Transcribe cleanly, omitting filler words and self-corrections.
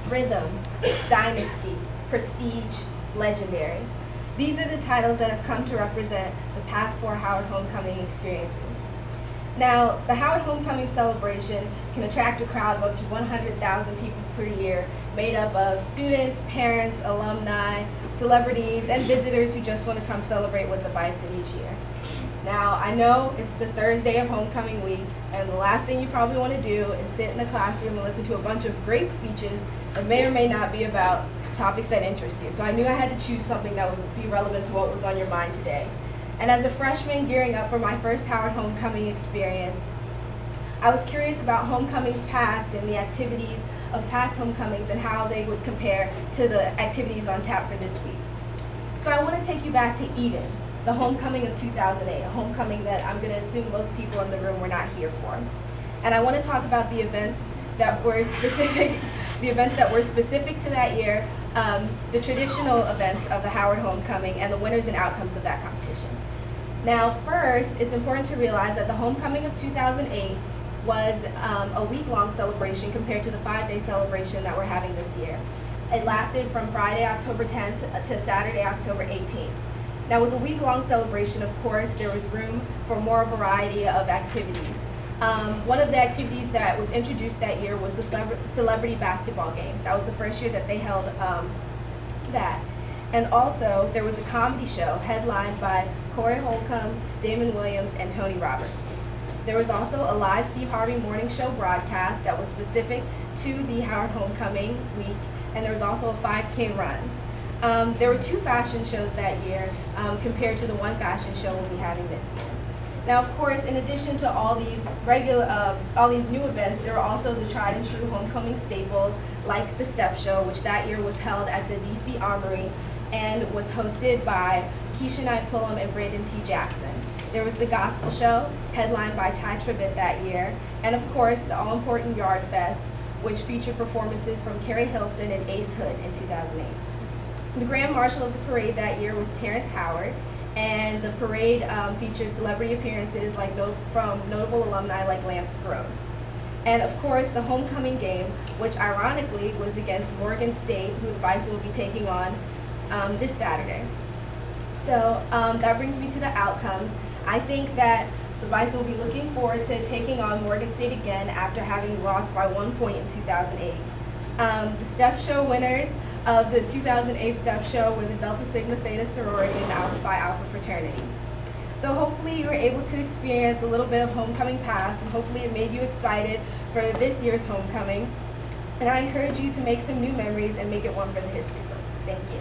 Rhythm, dynasty, prestige, legendary. These are the titles that have come to represent the past 4 Howard Homecoming experiences. Now, the Howard Homecoming celebration can attract a crowd of up to 100,000 people per year, made up of students, parents, alumni, celebrities, and visitors who just want to come celebrate with the Bison each year. Now, I know it's the Thursday of homecoming week, and the last thing you probably want to do is sit in the classroom and listen to a bunch of great speeches that may or may not be about topics that interest you. So I knew I had to choose something that would be relevant to what was on your mind today. And as a freshman gearing up for my first Howard Homecoming experience, I was curious about homecomings past and the activities of past homecomings and how they would compare to the activities on tap for this week. So I want to take you back to Eden, the homecoming of 2008, a homecoming that I'm going to assume most people in the room were not here for. And I want to talk about the events that were specific, to that year, the traditional events of the Howard Homecoming, and the winners and outcomes of that competition. Now, first, it's important to realize that the homecoming of 2008 was a week-long celebration compared to the 5-day celebration that we're having this year. It lasted from Friday, October 10th to Saturday, October 18th. Now, with a week-long celebration, of course, there was room for more variety of activities. One of the activities that was introduced that year was the celebrity basketball game. That was the first year that they held that. And also, there was a comedy show headlined by Corey Holcomb, Damon Williams, and Tony Roberts. There was also a live Steve Harvey morning show broadcast that was specific to the Howard Homecoming week, and there was also a 5K run. There were 2 fashion shows that year compared to the 1 fashion show we'll be having this year. Now, of course, in addition to all these new events, there were also the tried and true homecoming staples like the Step Show, which that year was held at the DC Armory and was hosted by Keisha Knight Pullum and Brandon T. Jackson. There was the Gospel Show, headlined by Ty Tribbett that year, and of course, the all-important Yard Fest, which featured performances from Carrie Hilson and Ace Hood in 2008. The Grand Marshal of the parade that year was Terrence Howard, and the parade featured celebrity appearances from notable alumni like Lance Gross. And of course, the homecoming game, which ironically was against Morgan State, who the Bison will be taking on this Saturday. So that brings me to the outcomes. I think that the Bison will be looking forward to taking on Morgan State again after having lost by 1 point in 2008. The Step Show winners of the 2008 Step Show were the Delta Sigma Theta sorority and Alpha Phi Alpha fraternity. So hopefully you were able to experience a little bit of homecoming past, and hopefully it made you excited for this year's homecoming. And I encourage you to make some new memories and make it one for the history books. Thank you.